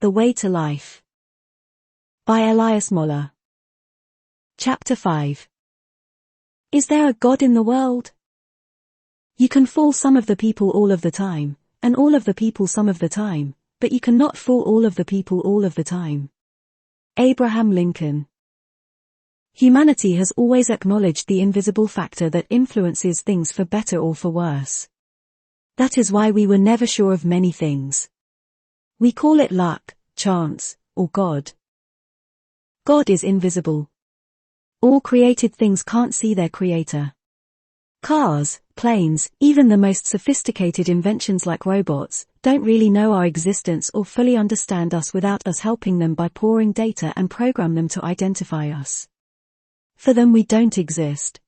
The Way to Life. By Elias Moller. Chapter 5. Is there a God in the world? You can fool some of the people all of the time, and all of the people some of the time, but you cannot fool all of the people all of the time. Abraham Lincoln. Humanity has always acknowledged the invisible factor that influences things for better or for worse. That is why we were never sure of many things. We call it luck, chance, or God. God is invisible. All created things can't see their creator. Cars, planes, even the most sophisticated inventions like robots, don't really know our existence or fully understand us without us helping them by pouring data and program them to identify us. For them we don't exist.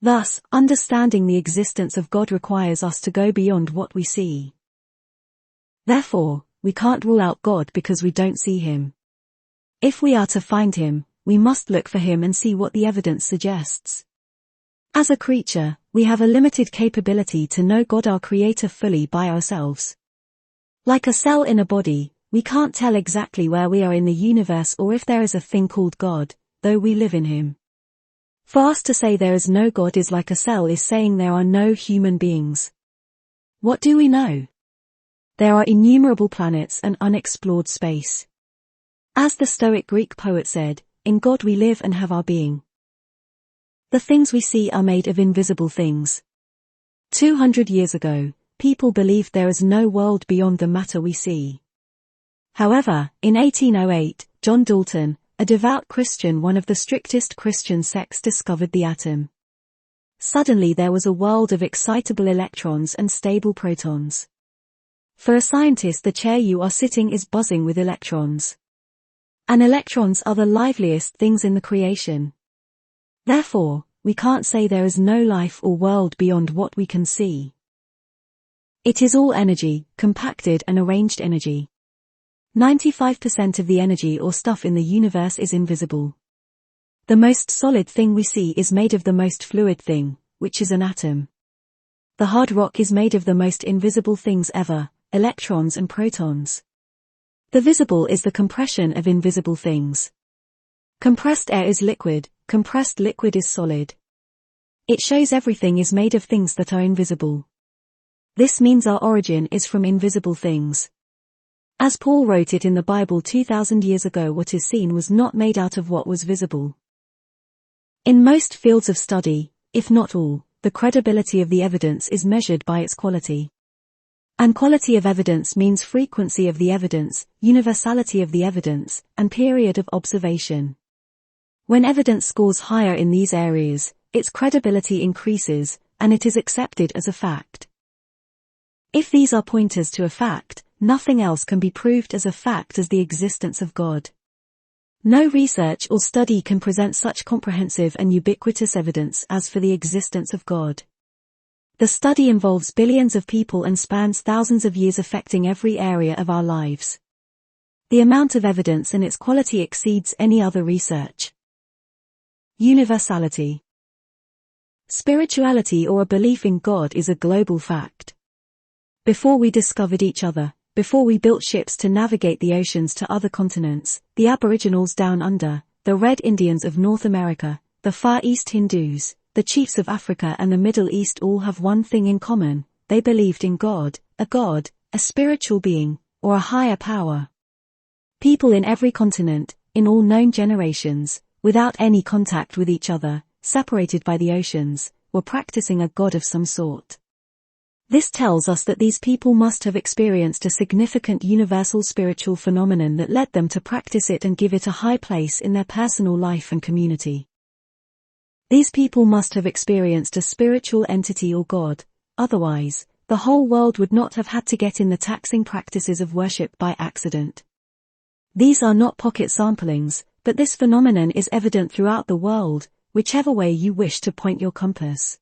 Thus, understanding the existence of God requires us to go beyond what we see. Therefore, we can't rule out God because we don't see him. If we are to find him, we must look for him and see what the evidence suggests. As a creature, we have a limited capability to know God our Creator fully by ourselves. Like a cell in a body, we can't tell exactly where we are in the universe or if there is a thing called God, though we live in him. For us to say there is no God is like a cell is saying there are no human beings. What do we know? There are innumerable planets and unexplored space. As the Stoic Greek poet said, in God we live and have our being. The things we see are made of invisible things. 200 years ago, people believed there is no world beyond the matter we see. However, in 1808, John Dalton, a devout Christian, one of the strictest Christian sects, discovered the atom. Suddenly there was a world of excitable electrons and stable protons. For a scientist, the chair you are sitting is buzzing with electrons. And electrons are the liveliest things in the creation. Therefore, we can't say there is no life or world beyond what we can see. It is all energy, compacted and arranged energy. 95% of the energy or stuff in the universe is invisible. The most solid thing we see is made of the most fluid thing, which is an atom. The hard rock is made of the most invisible things ever, electrons and protons. The visible is the compression of invisible things. Compressed air is liquid, compressed liquid is solid. It shows everything is made of things that are invisible. This means our origin is from invisible things. As Paul wrote it in the Bible 2,000 years ago, what is seen was not made out of what was visible. In most fields of study, if not all, the credibility of the evidence is measured by its quality. And quality of evidence means frequency of the evidence, universality of the evidence, and period of observation. When evidence scores higher in these areas, its credibility increases, and it is accepted as a fact. If these are pointers to a fact, nothing else can be proved as a fact as the existence of God. No research or study can present such comprehensive and ubiquitous evidence as for the existence of God. The study involves billions of people and spans thousands of years, affecting every area of our lives. The amount of evidence and its quality exceeds any other research. Universality. Spirituality or a belief in God is a global fact. Before we discovered each other, before we built ships to navigate the oceans to other continents, the Aboriginals down under, the Red Indians of North America, the Far East Hindus, the chiefs of Africa and the Middle East all have one thing in common: they believed in God, a spiritual being, or a higher power. People in every continent, in all known generations, without any contact with each other, separated by the oceans, were practicing a god of some sort. This tells us that these people must have experienced a significant universal spiritual phenomenon that led them to practice it and give it a high place in their personal life and community. These people must have experienced a spiritual entity or God, otherwise, the whole world would not have had to get in the taxing practices of worship by accident. These are not pocket samplings, but this phenomenon is evident throughout the world, whichever way you wish to point your compass.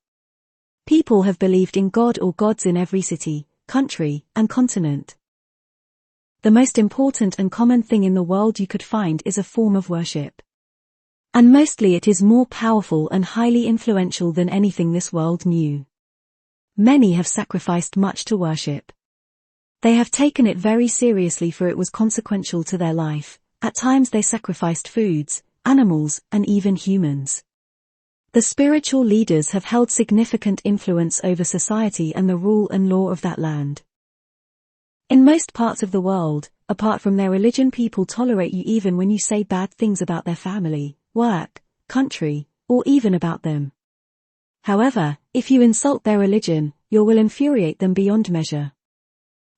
People have believed in God or gods in every city, country, and continent. The most important and common thing in the world you could find is a form of worship. And mostly it is more powerful and highly influential than anything this world knew. Many have sacrificed much to worship. They have taken it very seriously, for it was consequential to their life. At times they sacrificed foods, animals, and even humans. The spiritual leaders have held significant influence over society and the rule and law of that land. In most parts of the world, apart from their religion, people tolerate you even when you say bad things about their family, work, country, or even about them. However, if you insult their religion, you will infuriate them beyond measure.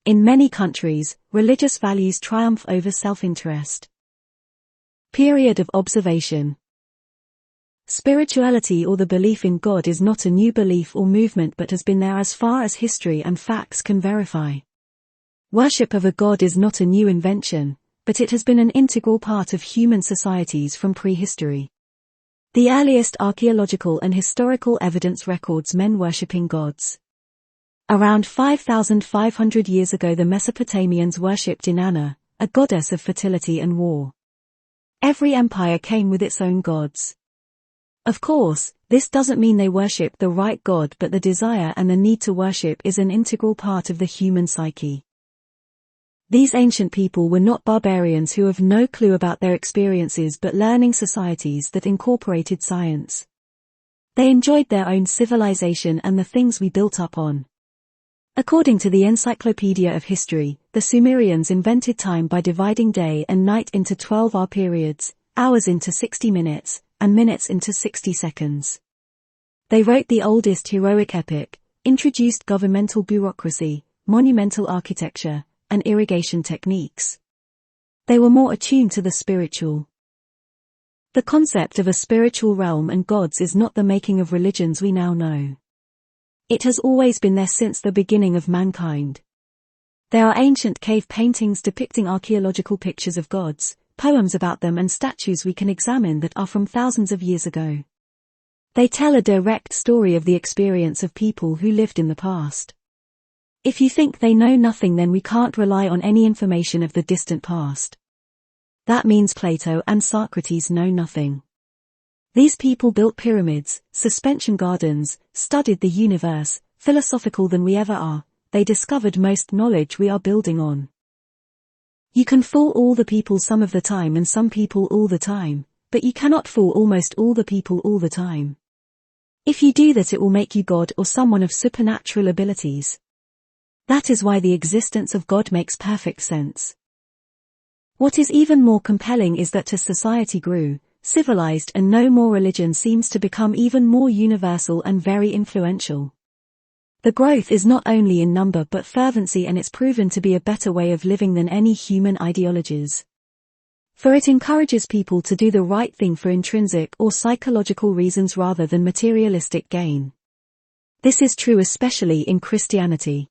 In many countries, religious values triumph over self-interest. Period of observation. Spirituality, or the belief in God, is not a new belief or movement but has been there as far as history and facts can verify. Worship of a god is not a new invention, but it has been an integral part of human societies from prehistory. The earliest archaeological and historical evidence records men worshipping gods. Around 5,500 years ago, the Mesopotamians worshipped Inanna, a goddess of fertility and war. Every empire came with its own gods. Of course, this doesn't mean they worship the right god, but the desire and the need to worship is an integral part of the human psyche. These ancient people were not barbarians who have no clue about their experiences but learning societies that incorporated science. They enjoyed their own civilization and the things we built up on. According to the Encyclopedia of History, the Sumerians invented time by dividing day and night into 12-hour periods, hours into 60 minutes, and minutes into 60 seconds. They wrote the oldest heroic epic, introduced governmental bureaucracy, monumental architecture, and irrigation techniques. They were more attuned to the spiritual. The concept of a spiritual realm and gods is not the making of religions we now know. It has always been there since the beginning of mankind. There are ancient cave paintings depicting archaeological pictures of gods, poems about them, and statues we can examine that are from thousands of years ago. They tell a direct story of the experience of people who lived in the past. If you think they know nothing, then we can't rely on any information of the distant past. That means Plato and Socrates know nothing. These people built pyramids, suspension gardens, studied the universe, philosophical than we ever are. They discovered most knowledge we are building on. You can fool all the people some of the time and some people all the time, but you cannot fool almost all the people all the time. If you do that, it will make you God or someone of supernatural abilities. That is why the existence of God makes perfect sense. What is even more compelling is that as society grew, civilized, and no more, religion seems to become even more universal and very influential. The growth is not only in number but fervency, and it's proven to be a better way of living than any human ideologies. For it encourages people to do the right thing for intrinsic or psychological reasons rather than materialistic gain. This is true especially in Christianity.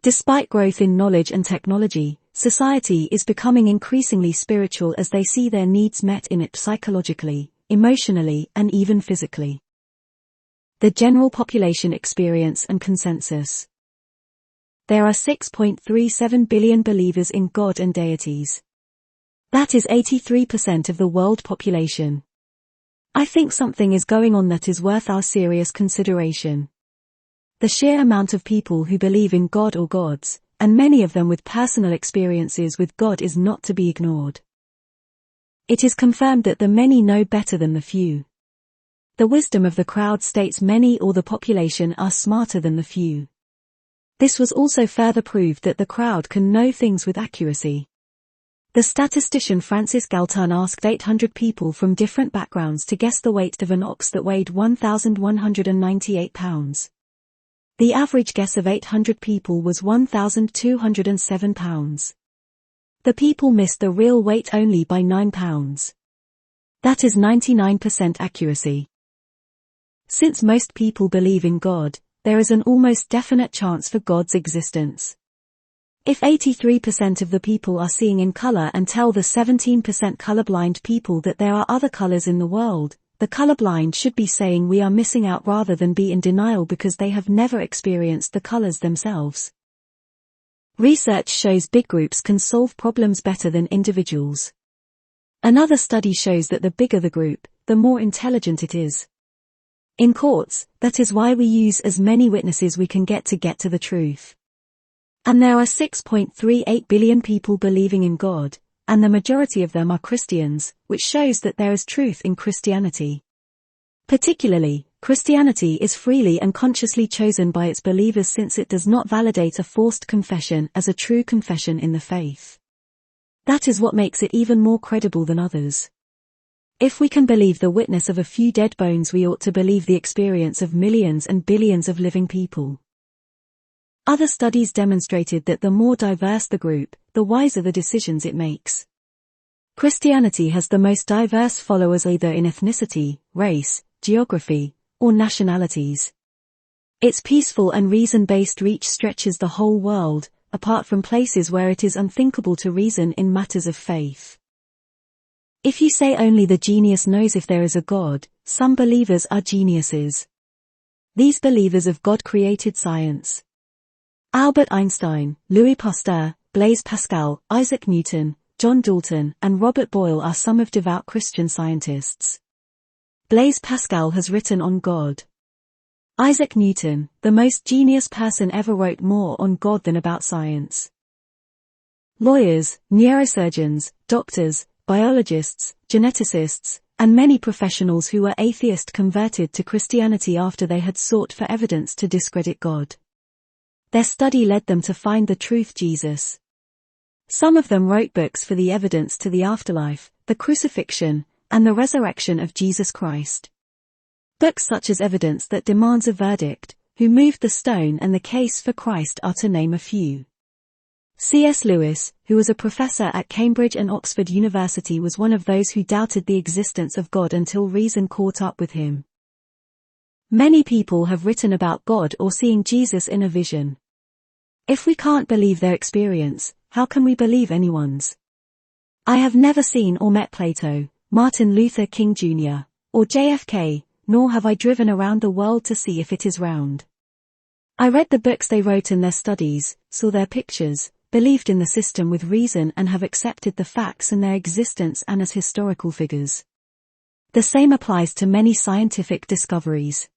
Despite growth in knowledge and technology, society is becoming increasingly spiritual as they see their needs met in it psychologically, emotionally, and even physically. The general population experience and consensus. There are 6.37 billion believers in God and deities. That is 83% of the world population. I think something is going on that is worth our serious consideration. The sheer amount of people who believe in God or gods, and many of them with personal experiences with God, is not to be ignored. It is confirmed that the many know better than the few. The wisdom of the crowd states many or the population are smarter than the few. This was also further proved that the crowd can know things with accuracy. The statistician Francis Galton asked 800 people from different backgrounds to guess the weight of an ox that weighed 1,198 pounds. The average guess of 800 people was 1,207 pounds. The people missed the real weight only by 9 pounds. That is 99% accuracy. Since most people believe in God, there is an almost definite chance for God's existence. If 83% of the people are seeing in color and tell the 17% colorblind people that there are other colors in the world, the colorblind should be saying we are missing out rather than be in denial because they have never experienced the colors themselves. Research shows big groups can solve problems better than individuals. Another study shows that the bigger the group, the more intelligent it is. In courts, that is why we use as many witnesses we can get to the truth. And there are 6.38 billion people believing in God, and the majority of them are Christians, which shows that there is truth in Christianity. Particularly, Christianity is freely and consciously chosen by its believers since it does not validate a forced confession as a true confession in the faith. That is what makes it even more credible than others. If we can believe the witness of a few dead bones, we ought to believe the experience of millions and billions of living people. Other studies demonstrated that the more diverse the group, the wiser the decisions it makes. Christianity has the most diverse followers either in ethnicity, race, geography, or nationalities. Its peaceful and reason-based reach stretches the whole world, apart from places where it is unthinkable to reason in matters of faith. If you say only the genius knows if there is a God, some believers are geniuses. These believers of God created science. Albert Einstein, Louis Pasteur, Blaise Pascal, Isaac Newton, John Dalton, and Robert Boyle are some of devout Christian scientists. Blaise Pascal has written on God. Isaac Newton, the most genius person ever, wrote more on God than about science. Lawyers, neurosurgeons, doctors, biologists, geneticists, and many professionals who were atheist converted to Christianity after they had sought for evidence to discredit God. Their study led them to find the truth, Jesus. Some of them wrote books for the evidence to the afterlife, the crucifixion, and the resurrection of Jesus Christ. Books such as Evidence That Demands a Verdict, Who Moved the Stone, and The Case for Christ are to name a few. C.S. Lewis, who was a professor at Cambridge and Oxford University, was one of those who doubted the existence of God until reason caught up with him. Many people have written about God or seeing Jesus in a vision. If we can't believe their experience, how can we believe anyone's? I have never seen or met Plato, Martin Luther King Jr., or JFK, nor have I driven around the world to see if it is round. I read the books they wrote and their studies, saw their pictures, believed in the system with reason, and have accepted the facts and their existence and as historical figures. The same applies to many scientific discoveries.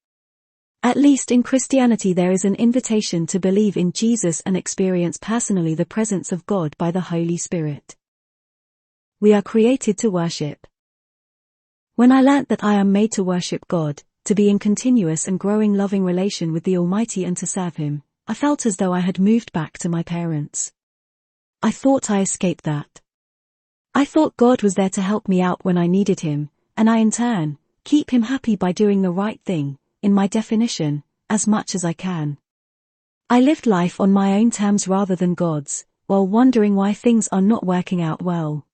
At least in Christianity there is an invitation to believe in Jesus and experience personally the presence of God by the Holy Spirit. We are created to worship. When I learnt that I am made to worship God, to be in continuous and growing loving relation with the Almighty and to serve Him, I felt as though I had moved back to my parents. I thought I escaped that. I thought God was there to help me out when I needed Him, and I in turn, keep Him happy by doing the right thing, in my definition, as much as I can. I lived life on my own terms rather than God's, while wondering why things are not working out well.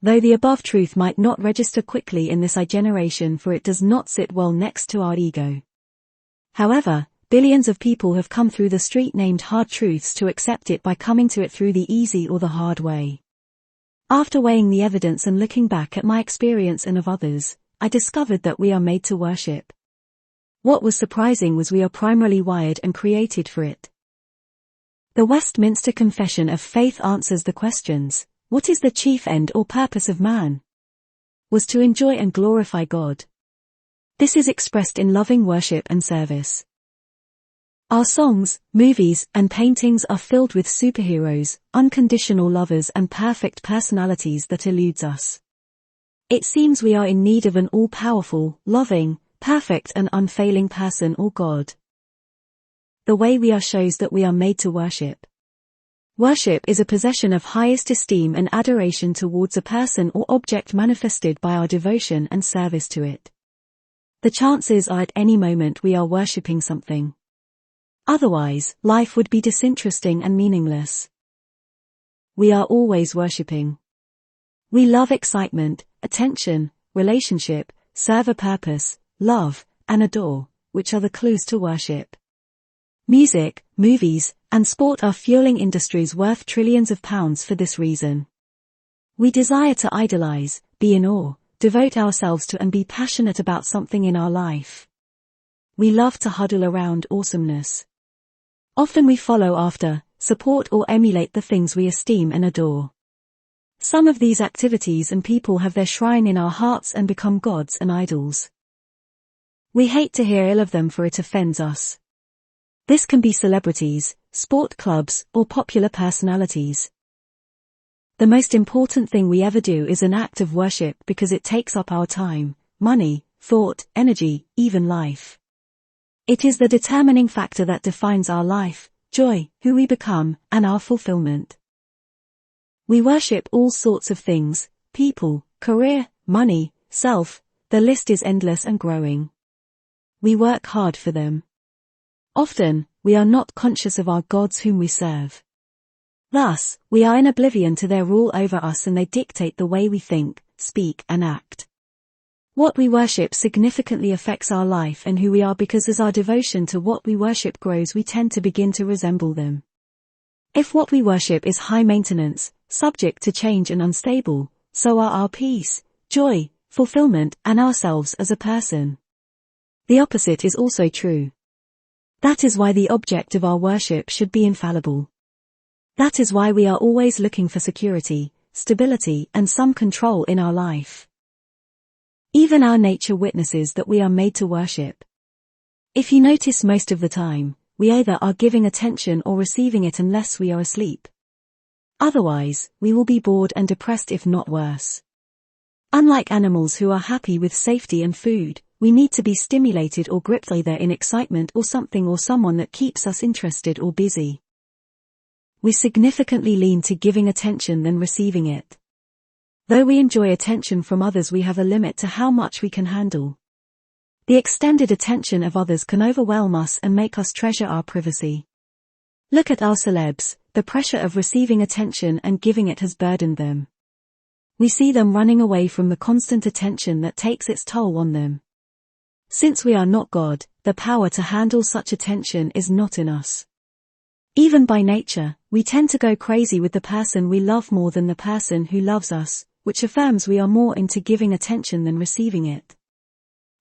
Though the above truth might not register quickly in this generation, for it does not sit well next to our ego. However, billions of people have come through the street named hard truths to accept it by coming to it through the easy or the hard way. After weighing the evidence and looking back at my experience and of others, I discovered that we are made to worship. What was surprising was we are primarily wired and created for it. The Westminster Confession of Faith answers the questions, what is the chief end or purpose of man? Was to enjoy and glorify God. This is expressed in loving worship and service. Our songs, movies, and paintings are filled with superheroes, unconditional lovers, and perfect personalities that eludes us. It seems we are in need of an all-powerful, loving, perfect and unfailing person or God. The way we are shows that we are made to worship. Worship is a possession of highest esteem and adoration towards a person or object manifested by our devotion and service to it. The chances are at any moment we are worshipping something. Otherwise, life would be disinteresting and meaningless. We are always worshipping. We love excitement, attention, relationship, serve a purpose, love, and adore, which are the clues to worship. Music, movies, and sport are fueling industries worth trillions of pounds for this reason. We desire to idolize, be in awe, devote ourselves to and be passionate about something in our life. We love to huddle around awesomeness. Often we follow after, support or emulate the things we esteem and adore. Some of these activities and people have their shrine in our hearts and become gods and idols. We hate to hear ill of them for it offends us. This can be celebrities, sport clubs, or popular personalities. The most important thing we ever do is an act of worship because it takes up our time, money, thought, energy, even life. It is the determining factor that defines our life, joy, who we become, and our fulfillment. We worship all sorts of things, people, career, money, self, the list is endless and growing. We work hard for them. Often, we are not conscious of our gods whom we serve. Thus, we are in oblivion to their rule over us and they dictate the way we think, speak, and act. What we worship significantly affects our life and who we are because as our devotion to what we worship grows we tend to begin to resemble them. If what we worship is high maintenance, subject to change and unstable, so are our peace, joy, fulfillment, and ourselves as a person. The opposite is also true. That is why the object of our worship should be infallible. That is why we are always looking for security, stability, and some control in our life. Even our nature witnesses that we are made to worship. If you notice most of the time, we either are giving attention or receiving it unless we are asleep. Otherwise, we will be bored and depressed if not worse. Unlike animals who are happy with safety and food, we need to be stimulated or gripped either in excitement or something or someone that keeps us interested or busy. We significantly lean to giving attention than receiving it. Though we enjoy attention from others, we have a limit to how much we can handle. The extended attention of others can overwhelm us and make us treasure our privacy. Look at our celebs, the pressure of receiving attention and giving it has burdened them. We see them running away from the constant attention that takes its toll on them. Since we are not God, the power to handle such attention is not in us. Even by nature, we tend to go crazy with the person we love more than the person who loves us, which affirms we are more into giving attention than receiving it.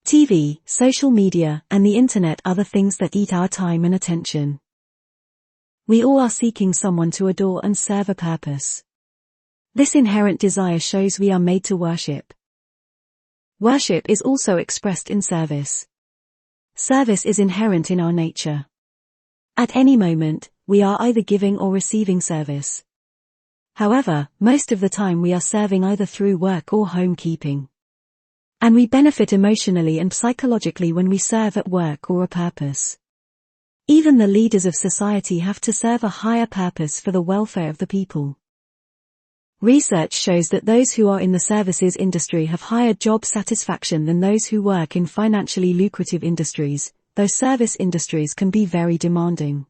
TV, social media, and the internet are the things that eat our time and attention. We all are seeking someone to adore and serve a purpose. This inherent desire shows we are made to worship. Worship is also expressed in service. Service is inherent in our nature. At any moment, we are either giving or receiving service. However, most of the time we are serving either through work or homekeeping. And we benefit emotionally and psychologically when we serve at work or a purpose. Even the leaders of society have to serve a higher purpose for the welfare of the people. Research shows that those who are in the services industry have higher job satisfaction than those who work in financially lucrative industries, though service industries can be very demanding.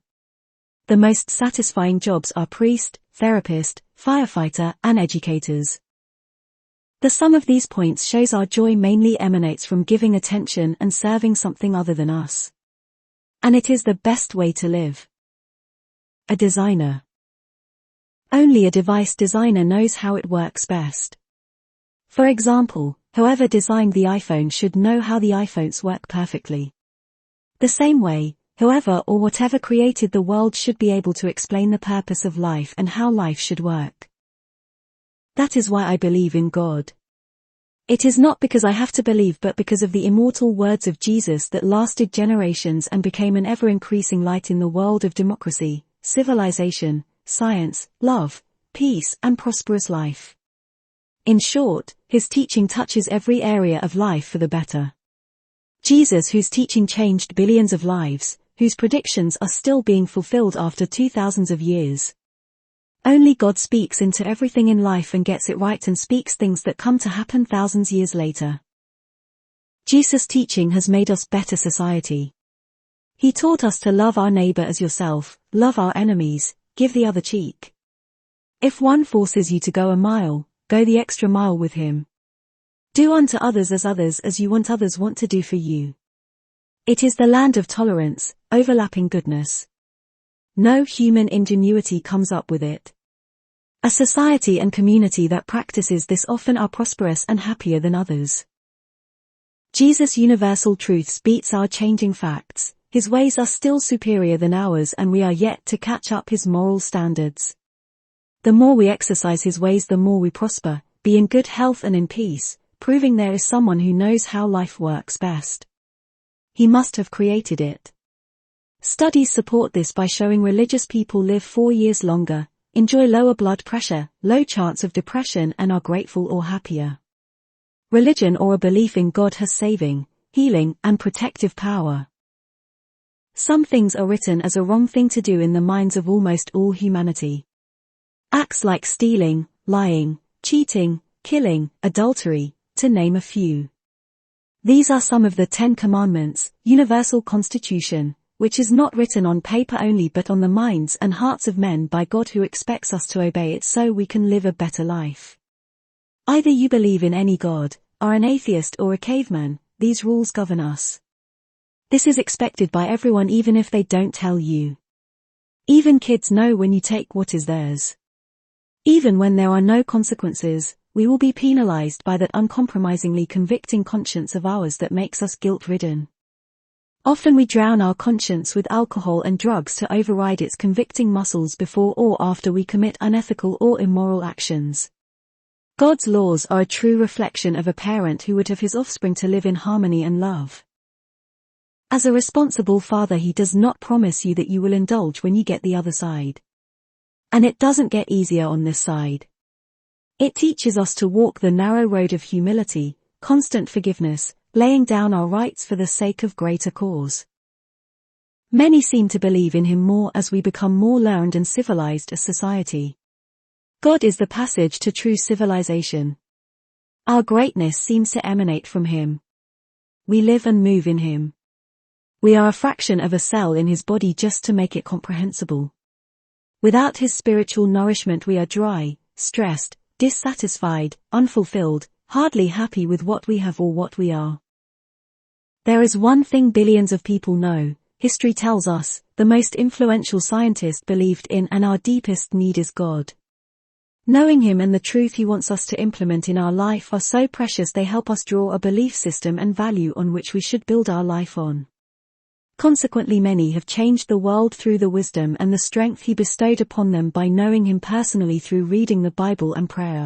The most satisfying jobs are priest, therapist, firefighter, and educators. The sum of these points shows our joy mainly emanates from giving attention and serving something other than us. And it is the best way to live. A designer. Only a device designer knows how it works best. For example, whoever designed the iPhone should know how the iPhones work perfectly. The same way, whoever or whatever created the world should be able to explain the purpose of life and how life should work. That is why I believe in God. It is not because I have to believe but because of the immortal words of Jesus that lasted generations and became an ever-increasing light in the world of democracy, civilization, science, love, peace, and prosperous life. In short, his teaching touches every area of life for the better. Jesus, whose teaching changed billions of lives, whose predictions are still being fulfilled after 2000s of years. Only God speaks into everything in life and gets it right and speaks things that come to happen thousands years later. Jesus' teaching has made us better society. He taught us to love our neighbor as yourself, love our enemies, give the other cheek. If one forces you to go a mile, go the extra mile with him. Do unto others as you want others want to do for you. It is the land of tolerance, overlapping goodness. No human ingenuity comes up with it. A society and community that practices this often are prosperous and happier than others. Jesus' universal truths beats our changing facts, his ways are still superior than ours and we are yet to catch up his moral standards. The more we exercise his ways the more we prosper, be in good health and in peace, proving there is someone who knows how life works best. He must have created it. Studies support this by showing religious people live 4 years longer, enjoy lower blood pressure, low chance of depression, and are grateful or happier. Religion or a belief in God has saving, healing, and protective power. Some things are written as a wrong thing to do in the minds of almost all humanity. Acts like stealing, lying, cheating, killing, adultery, to name a few. These are some of the 10 Commandments, Universal Constitution, which is not written on paper only but on the minds and hearts of men by God, who expects us to obey it so we can live a better life. Either you believe in any God, are an atheist or a caveman, these rules govern us. This is expected by everyone even if they don't tell you. Even kids know when you take what is theirs. Even when there are no consequences, we will be penalized by that uncompromisingly convicting conscience of ours that makes us guilt-ridden. Often we drown our conscience with alcohol and drugs to override its convicting muscles before or after we commit unethical or immoral actions. God's laws are a true reflection of a parent who would have his offspring to live in harmony and love. As a responsible father, he does not promise you that you will indulge when you get the other side. And it doesn't get easier on this side. It teaches us to walk the narrow road of humility, constant forgiveness, laying down our rights for the sake of greater cause. Many seem to believe in him more as we become more learned and civilized as society. God is the passage to true civilization. Our greatness seems to emanate from him. We live and move in him. We are a fraction of a cell in his body just to make it comprehensible. Without his spiritual nourishment we are dry, stressed, dissatisfied, unfulfilled, hardly happy with what we have or what we are. There is one thing billions of people know, history tells us, the most influential scientist believed in, and our deepest need is God. Knowing him and the truth he wants us to implement in our life are so precious they help us draw a belief system and value on which we should build our life on. Consequently, many have changed the world through the wisdom and the strength he bestowed upon them by knowing him personally through reading the Bible and prayer.